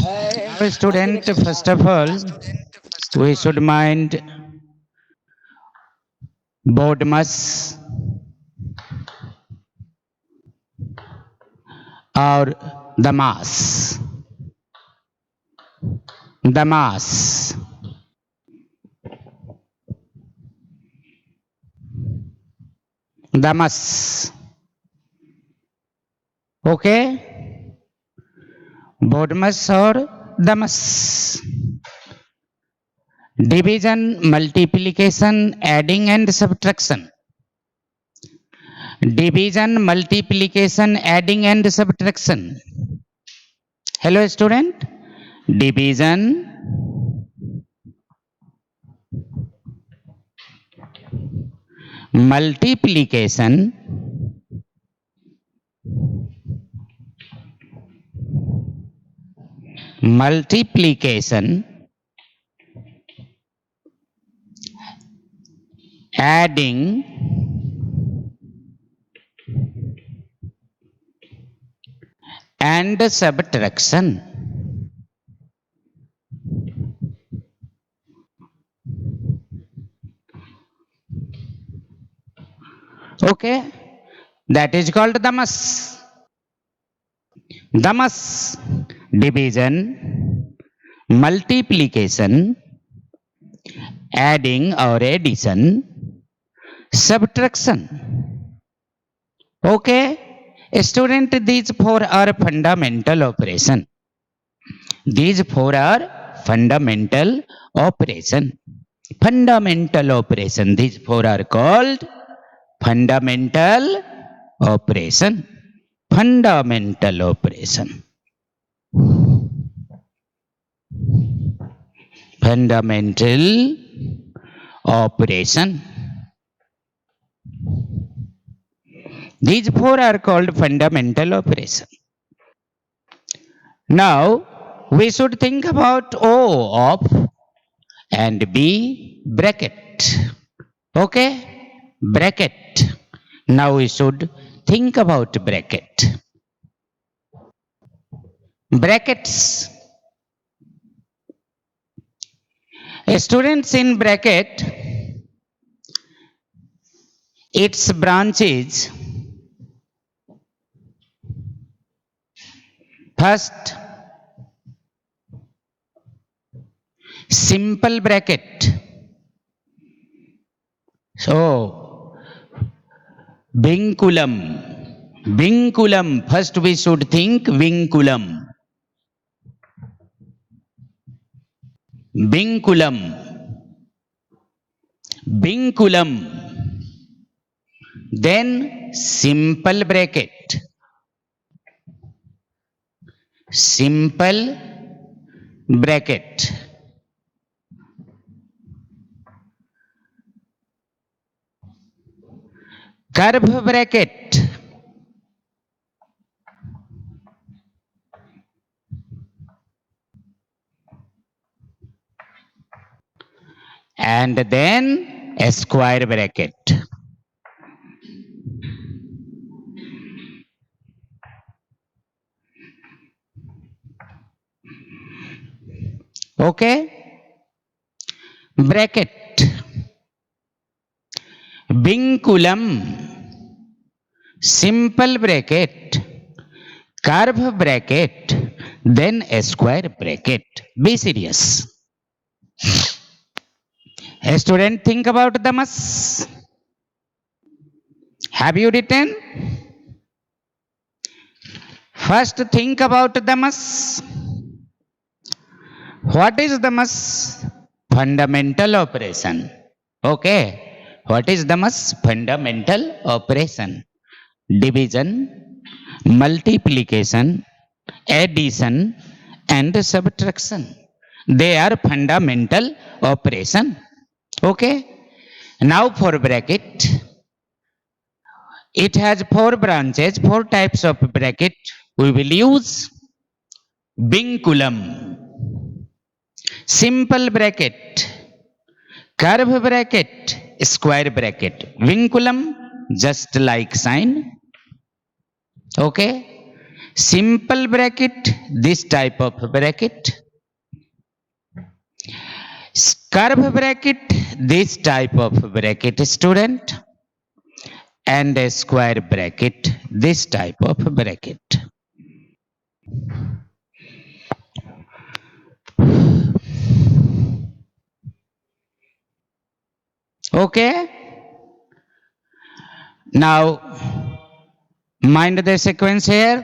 Now, student, first of all, we should mind boredomus or the mass. The mass. The mass. Okay? Boredomus or the mass. Division, multiplication, adding and subtraction. Division, multiplication, adding and subtraction. Hello, student. Division, multiplication, multiplication, adding, and subtraction. Okay, that is called damas. Damas, division, multiplication, adding or addition, subtraction. Okay, student, these four are fundamental operation. These four are fundamental operation. Fundamental operation. These four are called fundamental operation. Fundamental operation. Fundamental operation. These four are called fundamental operation. Now, we should think about O of and B bracket. Okay? Bracket. Now we should think about bracket. Brackets. Students, in bracket, its branches. First, simple bracket. So, vinculum. Vinculum. First we should think vinculum. Vinculum. Vinculum. Then simple bracket. Simple bracket. Curve bracket. And then a square bracket. Okay? Bracket. Vinculum. Simple bracket. Curve bracket. Then a square bracket. Be serious. A student, think about the mass. Have you written? First, think about the mass. What is the mass? Fundamental operation. Okay. What is the mass? Fundamental operation. Division, multiplication, addition, and subtraction. They are fundamental operation. Okay. Now for bracket. It has four branches, four types of bracket. We will use vinculum, simple bracket, curve bracket, square bracket. Vinculum, just like sign. Okay. simple bracket, this type of bracket, curve bracket, this type of bracket, student, and a square bracket, this type of bracket. Okay, now mind the sequence here.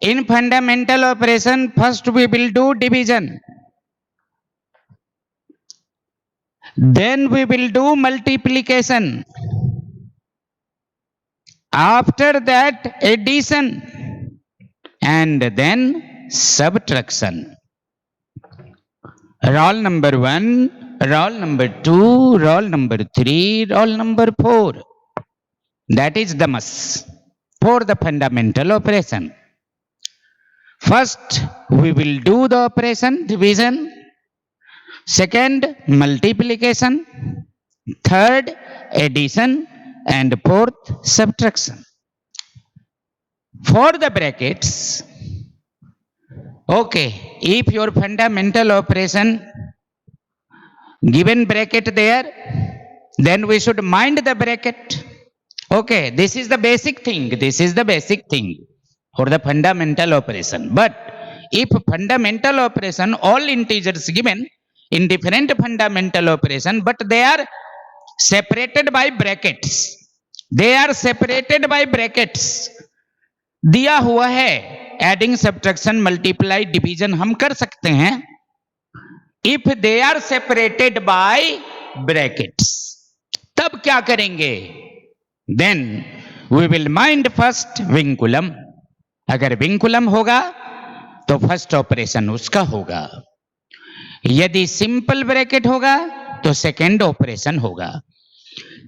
In fundamental operation, first we will do division, then we will do multiplication, after that addition, and then subtraction. Roll number 1, roll number 2, roll number 3, roll number 4. That is the must for the fundamental operation. First, we will do the operation division. Second, multiplication. Third, addition. And fourth, subtraction. For the brackets, okay, if your fundamental operation given bracket there, then we should mind the bracket. Okay, this is the basic thing. This is the basic thing for the fundamental operation. But if fundamental operation, all integers given in different fundamental operation, but they are separated by brackets. They are separated by brackets. दिया हुआ है adding subtraction multiply division हम कर सकते हैं if they are separated by brackets तब क्या करेंगे then we will mind first vinculum अगर विंकुलम होगा तो फर्स्ट ऑपरेशन उसका होगा यदि सिंपल ब्रैकेट होगा तो सेकेंड ऑपरेशन होगा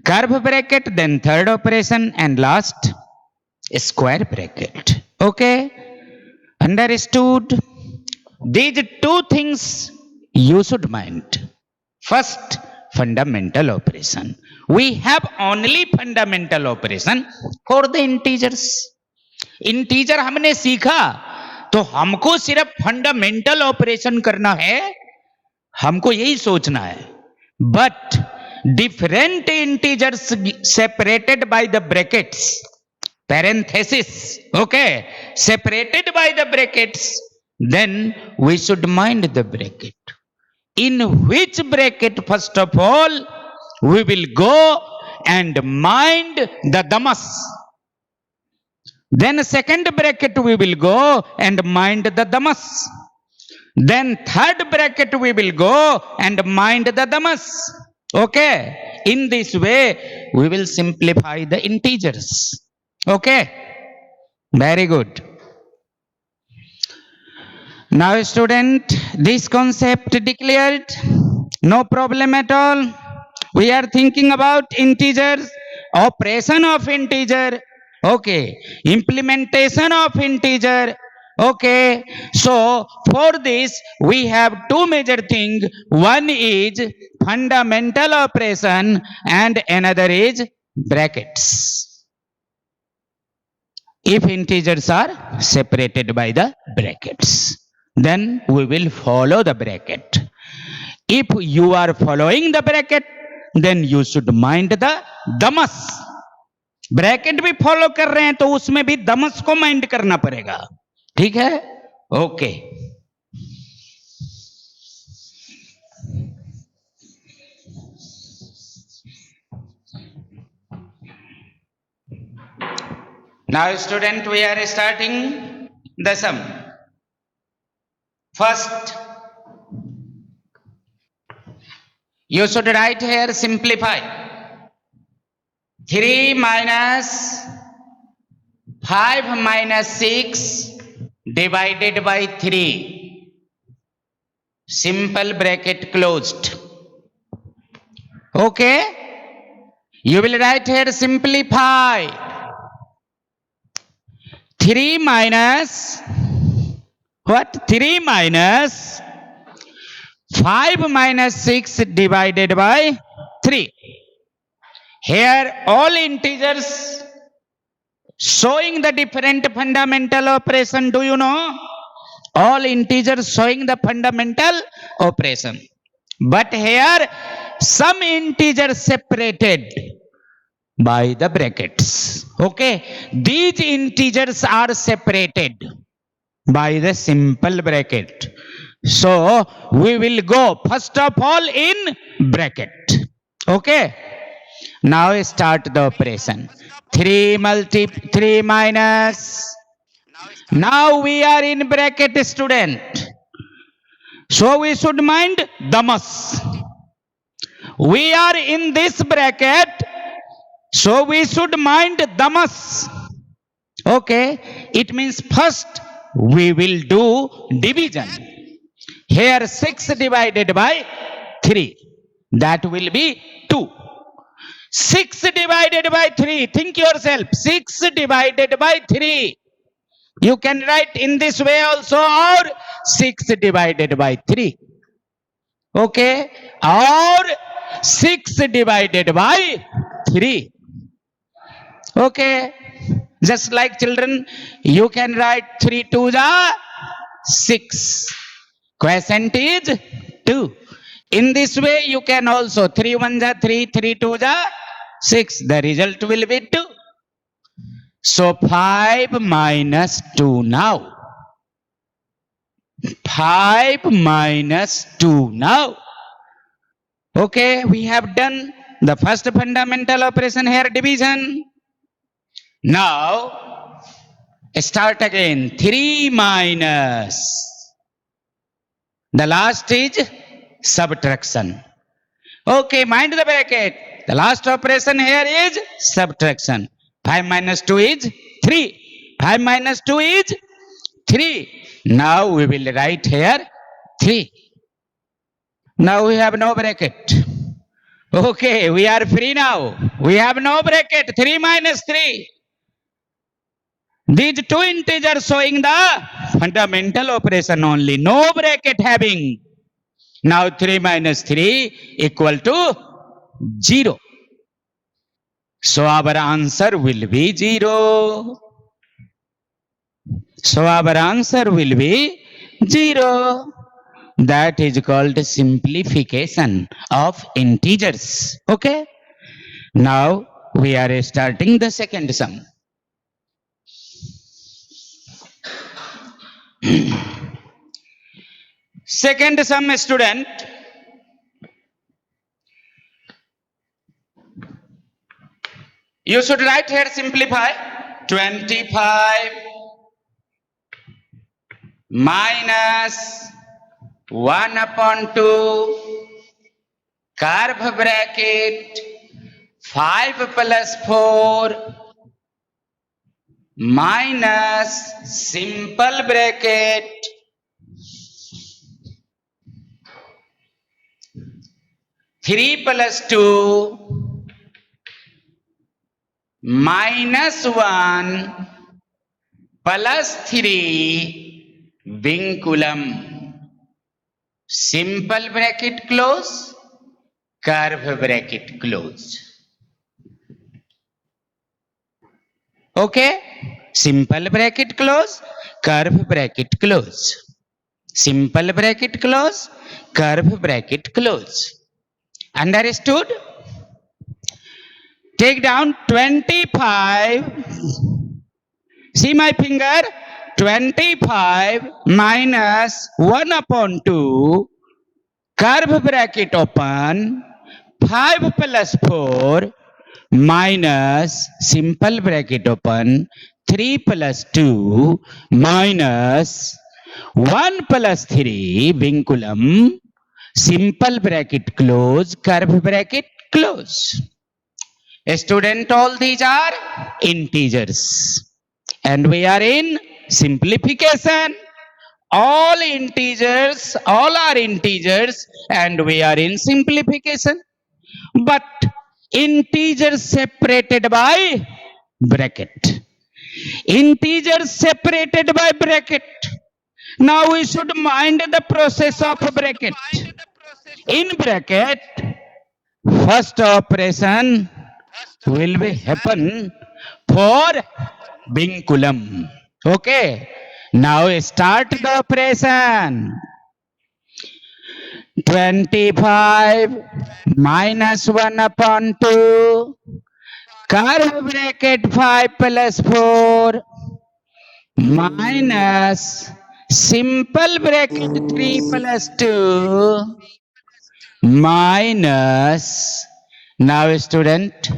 curve bracket then third operation and last square bracket. Okay, understood? These two things you should mind. First, fundamental operation. We have only fundamental operation for the integers. Integer हमने सीखा तो हमको सिर्फ fundamental operation करना है हमको यही सोचना है but different integers separated by the brackets parenthesis, okay, separated by the brackets, then we should mind the bracket. In which bracket, first of all, we will go and mind the damas. Then second bracket we will go and mind the damas. Then third bracket we will go and mind the damas. Okay, in this way we will simplify the integers. Okay, very good. Now student, this concept declared, no problem at all. We are thinking about integers, operation of integer, okay, implementation of integer, okay. So for this we have two major things. One is fundamental operation and another is brackets. If integers are separated by the brackets, then we will follow the bracket. If you are following the bracket, then you should mind the damas. Bracket भी follow कर रहे हैं तो उसमें भी दमस को mind करना पड़ेगा ठीक है okay Now student, we are starting the sum. First, you should write here simplify. 3 minus 5 minus 6 divided by 3. Simple bracket closed. Okay. You will write here simplify. 3 minus what? 3 minus 5 minus 6 divided by 3. Here all integers showing the different fundamental operation. Do you know? All integers showing the fundamental operation. But here some integers separated by the brackets. Okay. These integers are separated by the simple bracket. So we will go first of all in bracket. Okay. Now start the operation. 3 minus. Now we are in bracket, student. So we should mind damas. We are in this bracket. So we should mind damas. Okay. It means first we will do division. Here 6 divided by 3. That will be 2. 6 divided by 3. Think yourself. 6 divided by 3. You can write in this way also, or 6 divided by 3. Okay. Or 6 divided by 3. Okay. Just like children, you can write 3 2s are 6. Quotient is 2. In this way, you can also 3 1s are 3, 3 2s are 6. The result will be 2. So 5 minus 2 now. 5 minus 2 now. Okay, we have done the first fundamental operation here, division. Now, start again. 3 minus. The last is subtraction. Okay, mind the bracket. The last operation here is subtraction. 5 minus 2 is 3. 5 minus 2 is 3. Now we will write here 3. Now we have no bracket. Okay, we are free now. We have no bracket. 3 minus 3. These two integers showing the fundamental operation only. No bracket having. Now 3 minus 3 equal to 0. So our answer will be 0. So our answer will be 0. That is called simplification of integers. Okay. Now we are starting the second sum. Second sum, student. You should write here simplify. 25 minus 1 upon 2 curve bracket 5 plus 4 minus simple bracket 3 plus 2 minus 1 plus 3 vinculum. Simple bracket close, curve bracket close. Okay, simple bracket close, curve bracket close. Simple bracket close, curve bracket close. Understood? Take down 25. See my finger? 25 minus 1 upon 2, curve bracket open, 5 plus 4 minus simple bracket open, 3 plus 2 minus 1 plus 3 vinculum, simple bracket close, curve bracket close. Student, all these are integers. And we are in simplification. All integers, all are integers, and we are in simplification. But integers separated by bracket. Integers separated by bracket. Now we should mind the process of bracket. In bracket, first operation will be happen for vinculum. Okay. Now start the operation. 25 minus 1 upon 2. Curve bracket 5 plus 4 minus simple bracket 3 plus 2 minus, now student,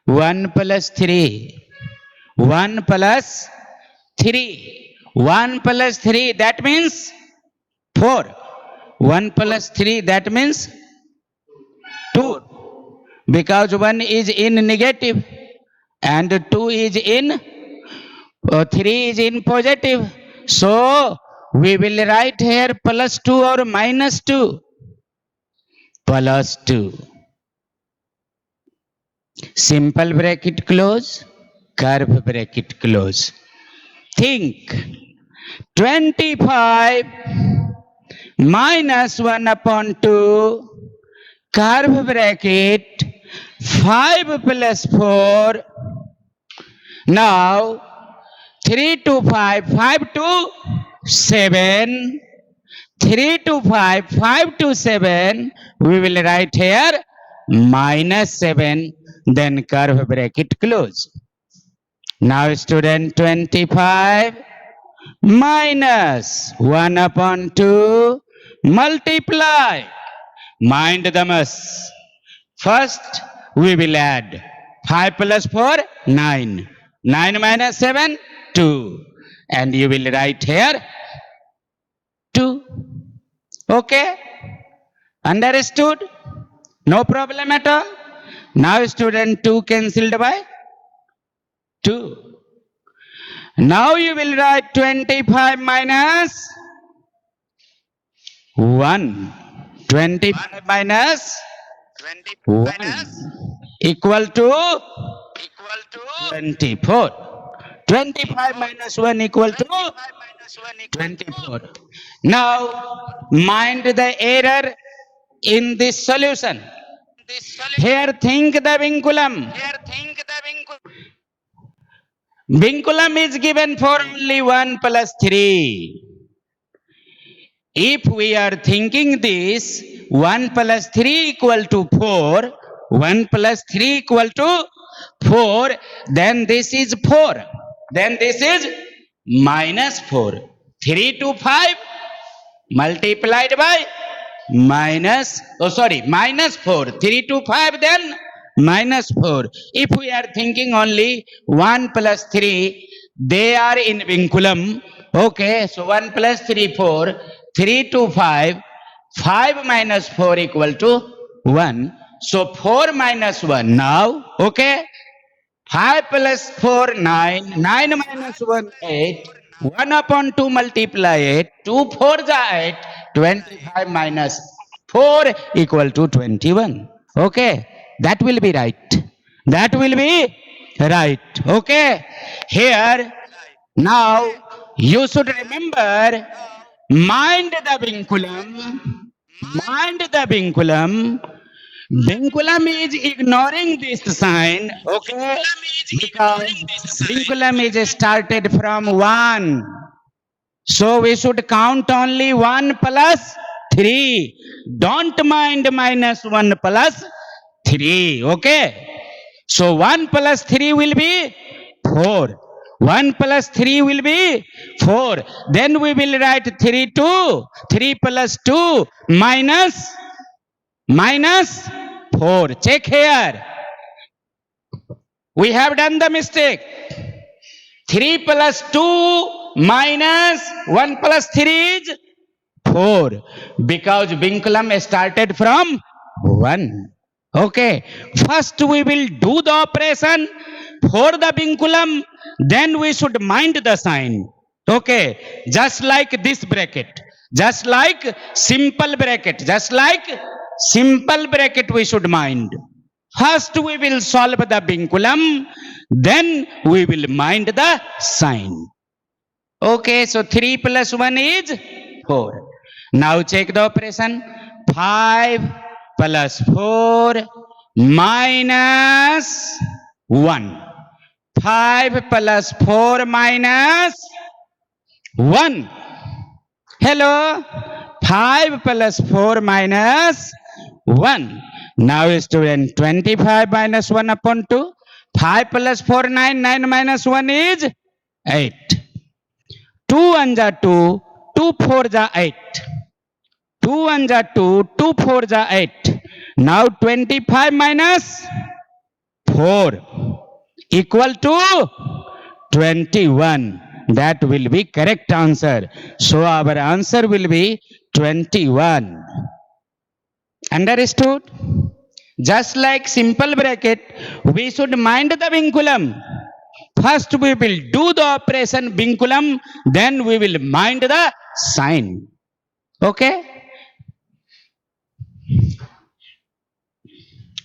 1 plus 3. 1 plus 3. 1 plus 3, that means 4. 1 plus 3, that means 2. Because 1 is in negative and 2 is in 3 is in positive. So we will write here plus 2 or minus 2. Plus 2. Simple bracket close, curve bracket close. Think 25 minus 1 upon 2, curve bracket 5 plus 4. Now 3 to 5, 5 to 7. 3 to 5, 5 to 7. We will write here minus 7. Then curve bracket close. Now student, 25 minus 1 upon 2 multiply. Mind the mess. First we will add 5 plus 4, 9. 9 minus 7, 2. And you will write here 2. Okay? Understood? No problem at all. Now student, 2 cancelled by 2. Now you will write 25 minus 1. 25 minus 1 equal to 24. 25 minus 1 equal to 24. Now mind the error in this solution. Here think the vinculum. Vinculum is given for only 1 plus 3. If we are thinking this, 1 plus 3 equal to 4, 1 plus 3 equal to 4, then this is 4. Then this is minus 4. 3 to 5 multiplied by minus 4. 3 to 5, then minus 4. If we are thinking only 1 plus 3, they are in vinculum. Okay, so 1 plus 3, 4. 3 to 5, 5 minus 4 equal to 1. So 4 minus 1 now. Okay, 5 plus 4, 9. 9 minus 1, 8. 1 upon 2 multiply 8. 2 4 is 8. 25 minus 4 equal to 21. Okay, that will be right. That will be right. Okay, here now you should remember, mind the vinculum. Mind the vinculum. Vinculum is ignoring this sign, okay? Because vinculum is started from 1. So we should count only 1 plus 3. Don't mind minus 1 plus 3, okay? So 1 plus 3 will be 4. 1 plus 3 will be 4. Then we will write 3 2. 3 plus 2 minus 4. Check here. We have done the mistake. 3 plus 2 minus 1 plus 3 is 4. Because vinculum started from 1. Okay. First we will do the operation for the vinculum. Then we should mind the sign. Okay. Just like this bracket. Just like simple bracket. Just like simple bracket we should mind. First we will solve the vinculum, then we will mind the sign. Okay, so 3 plus 1 is 4. Now check the operation. 5 plus 4 minus 1. 5 plus 4 minus 1. Hello? 5 plus 4 minus 1. Now student, 25 minus 1 upon 2. 5 plus 4, 9. 9 minus 1 is 8. 2 1 ja 2. 2 4 ja 8. 2 1 ja 2. 2 4 ja 8. Now 25 minus 4 equal to 21. That will be correct answer. So our answer will be 21. Understood? Just like simple bracket, we should mind the vinculum. First we will do the operation vinculum, then we will mind the sign. Okay?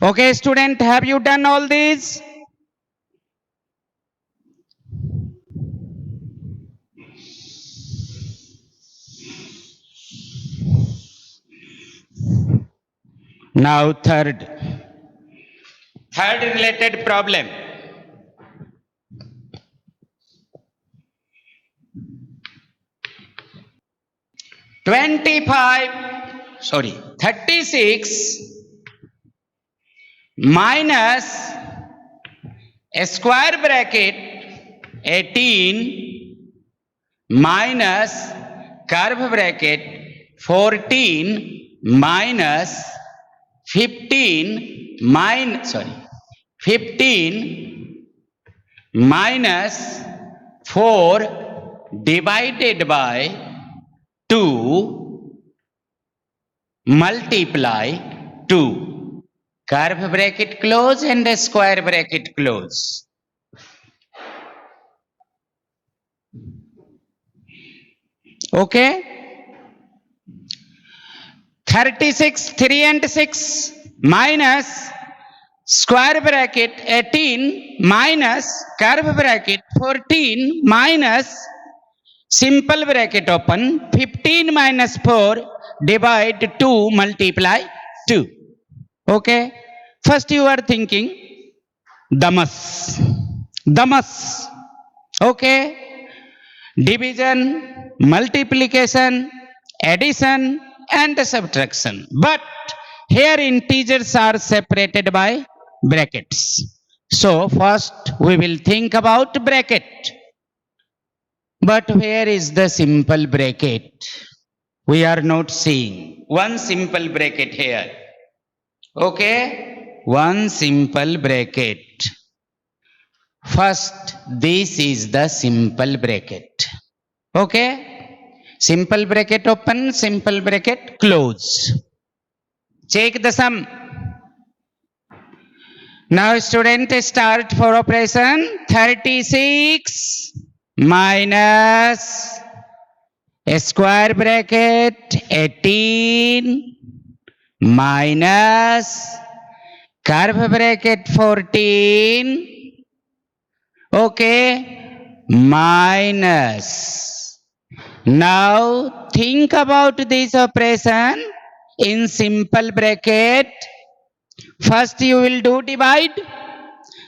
Okay, student, have you done all these? Now third related problem. 36 minus square bracket 18 minus curve bracket 14 minus 15 minus 4 divided by 2 multiply 2. Curve bracket close and square bracket close. Okay? 36, 3 and 6 minus square bracket 18 minus curve bracket 14 minus simple bracket open 15 minus 4 divide 2 multiply 2. Okay? First you are thinking damas. Okay? Division, multiplication, addition and subtraction. But here integers are separated by brackets. So first we will think about bracket. But where is the simple bracket? We are not seeing. One simple bracket here. Okay? One simple bracket. First, this is the simple bracket. Okay? Simple bracket open, simple bracket close. Check the sum. Now student start for operation. 36 minus square bracket 18 minus curve bracket 14. Okay, minus. Now think about this operation in simple bracket. First you will do divide,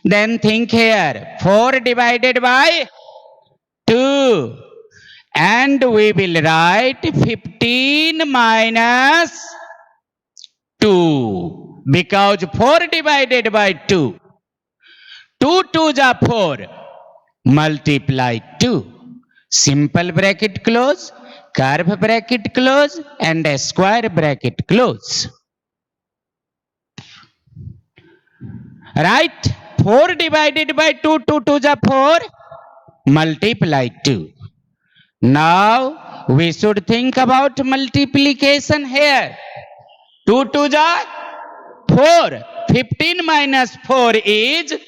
then think here 4 divided by 2 and we will write 15 minus 2 because 4 divided by 2. 2 2s are 4 multiply 2. Simple bracket close, curve bracket close and a square bracket close. Right? 4 divided by 2, 2 2s are 4 multiply 2. Now we should think about multiplication here. 2 2s are 4. 15 minus 4 is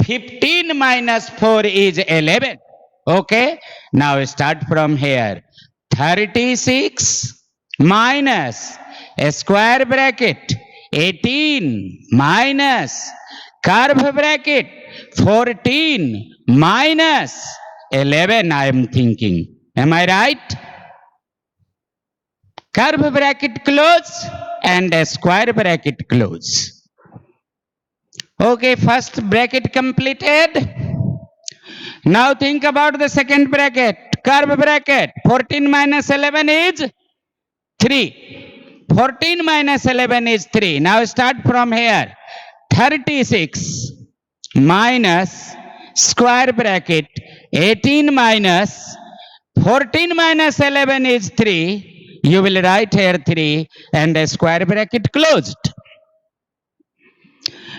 15 minus 4 is 11. Okay? Now start from here. 36 minus square bracket 18 minus curve bracket 14 minus 11 I am thinking. Am I right? Curve bracket close and a square bracket close. Okay, first bracket completed. Now think about the second bracket, curve bracket. 14 minus 11 is 3. 14 minus 11 is 3. Now start from here. 36 minus square bracket 18 minus 14 minus 11 is 3. You will write here 3 and a square bracket closed.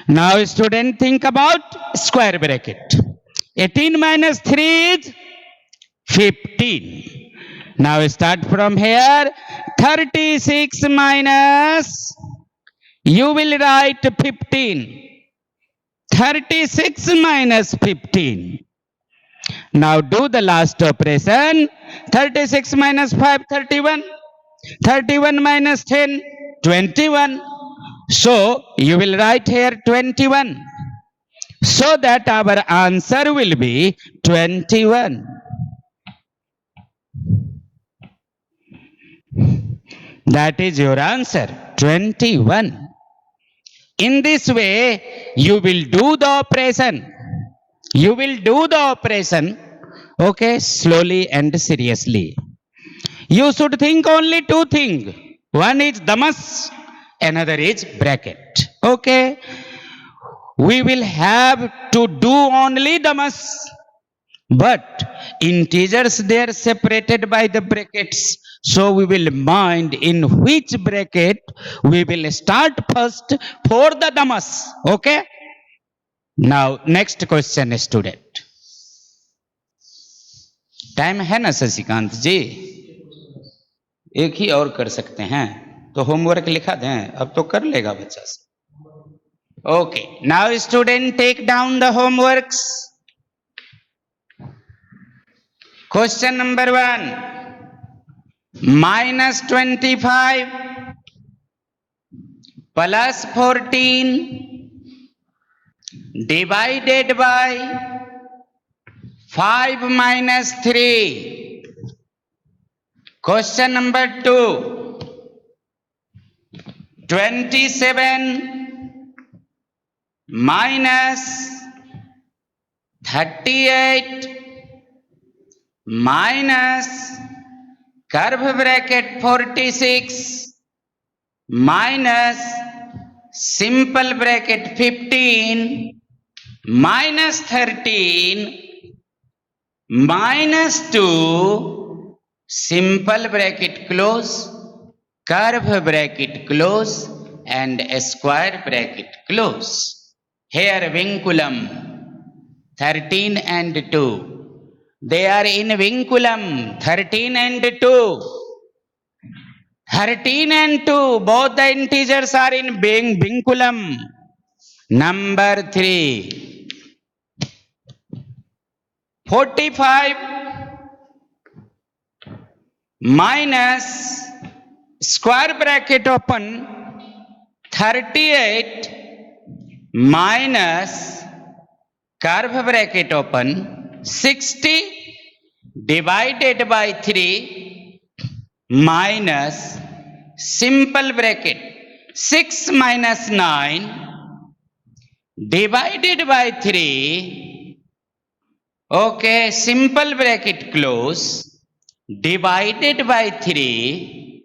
Now student, think about square bracket. 18 minus 3 is 15. Now start from here. 36 minus, you will write 15. 36 minus 15. Now do the last operation. 36 minus 5, 31. 31 minus 10, 21. So you will write here 21. So that our answer will be 21. That is your answer, 21. In this way, you will do the operation. You will do the operation, okay, slowly and seriously. You should think only two things. One is damas, another is bracket. Okay. We will have to do only damas. But integers, they are separated by the brackets. So we will mind in which bracket we will start first for the damas. Okay. Now next question, student. Time है ना शशिकांत जी? एक ही और कर सकते हैं, तो homework लिखा दें, अब तो कर लेगा बच्चा से. Okay, now student, take down the homeworks. Question number 1. Minus 25 plus 14 divided by 5 minus 3. Question number 2. 27 minus 38 minus curve bracket 46 minus simple bracket 15 minus 13 minus 2 simple bracket close, curve bracket close, and a square bracket close. Here vinculum 13 and 2. They are in vinculum 13 and 2. 13 and 2, both the integers are in vinculum. Number 3. 45 minus square bracket open 38 minus curve bracket open 60 divided by 3 minus simple bracket 6 minus 9 divided by 3. Okay, simple bracket close, divided by 3.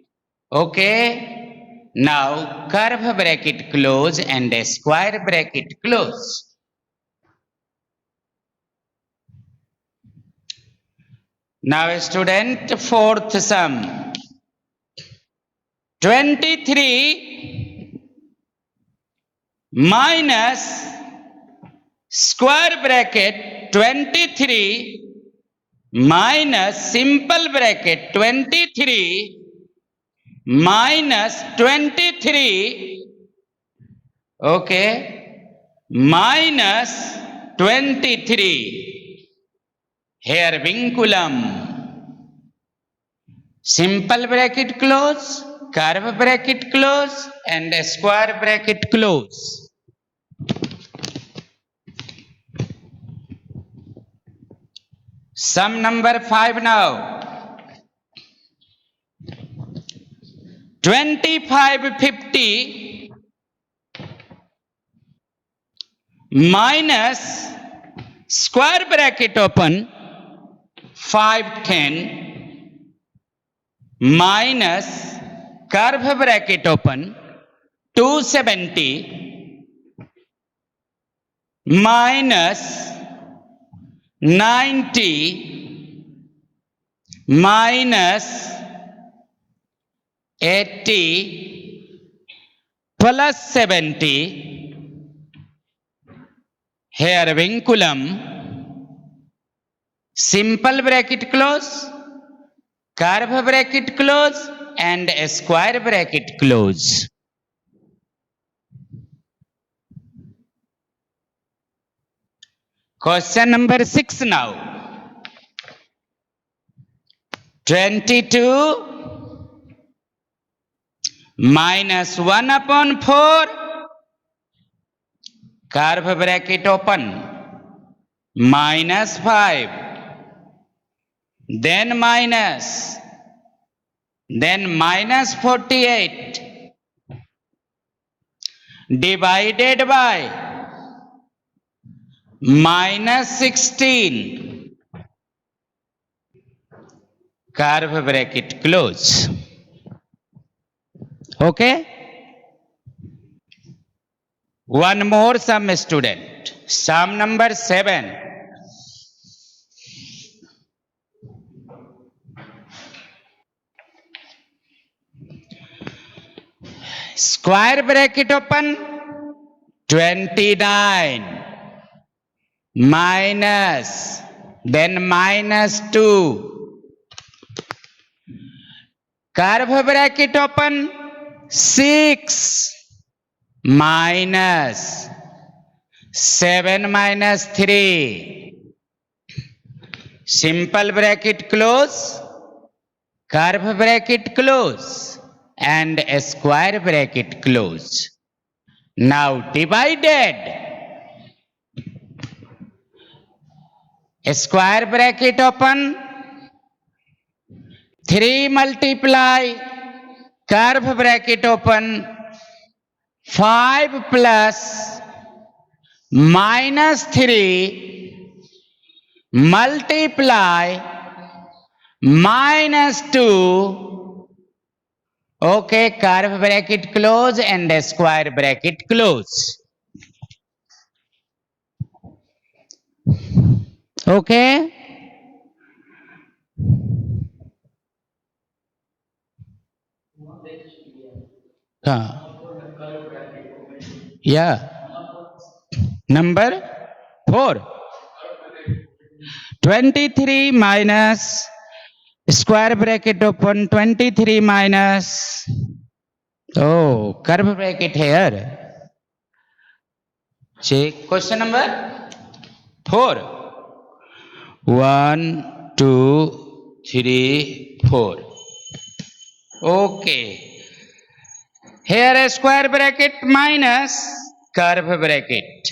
Okay, now curve bracket close and a square bracket close. Now student, fourth sum. 23 minus square bracket 23 minus simple bracket 23 minus 23, okay, minus 23. Here vinculum, simple bracket close, curve bracket close, and a square bracket close. Sum number 5 now. 2550 minus square bracket open 510 minus curve bracket open 270 minus 90 minus 80 plus 70 here vinculum simple bracket close, curve bracket close and a square bracket close. Question number 6 now. 22 minus 1 upon 4 curve bracket open minus 5 then minus 48 divided by minus 16 curve bracket close. Okay, one more sum student, sum number 7. Square bracket open 29 minus then minus 2 curve bracket open 6 minus 7 minus 3 simple bracket close, curve bracket close and a square bracket close. Now divided, a square bracket open 3 multiply curve bracket open 5 plus minus 3 multiply minus 2. Okay, curve bracket close and a square bracket close. Okay, yeah, number 4 23 minus square bracket open 23 minus, oh, curve bracket here. Check question number 4. 1 2 3 4. Okay, here a square bracket minus curve bracket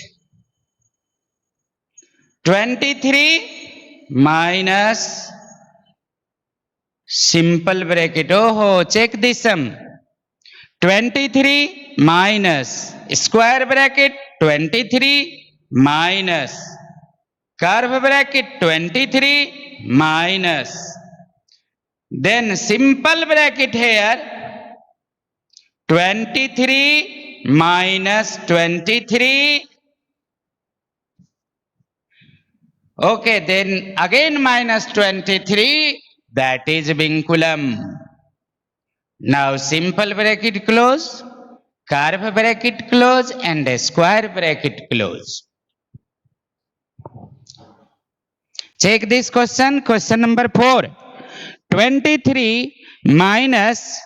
23 minus simple bracket. Oh, check this sum. 23 minus square bracket 23 minus curve bracket 23 minus then simple bracket here 23 minus 23. Okay, then again minus 23, that is vinculum. Now simple bracket close, curve bracket close and a square bracket close. Check this question, question number 4. 23 minus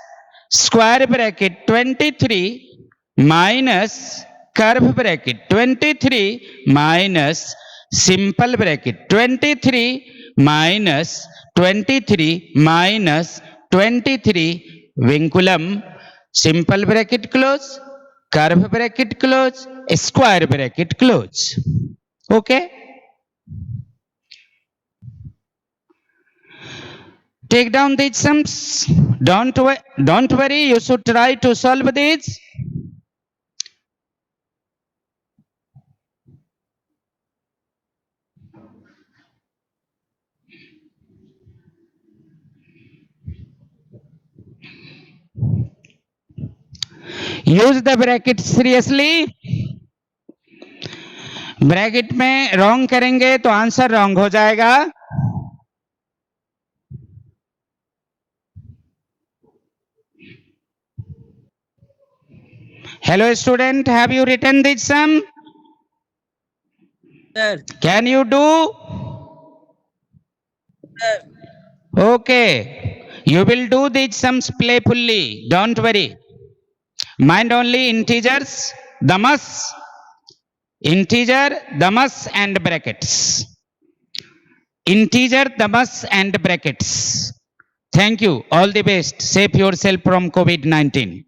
square bracket 23 minus curve bracket 23 minus simple bracket 23 minus 23 minus 23 vinculum simple bracket close, curve bracket close, square bracket close. Okay, take down these sums. Don't worry, you should try to solve these. Use the bracket seriously. Bracket में wrong करेंगे तो answer wrong हो जाएगा. Hello student, have you written this sum? Sir. Can you do? Sir. Okay. You will do these sums playfully. Don't worry. Mind only integers, damas, integer, damas and brackets. Integer, damas and brackets. Thank you. All the best. Save yourself from COVID-19.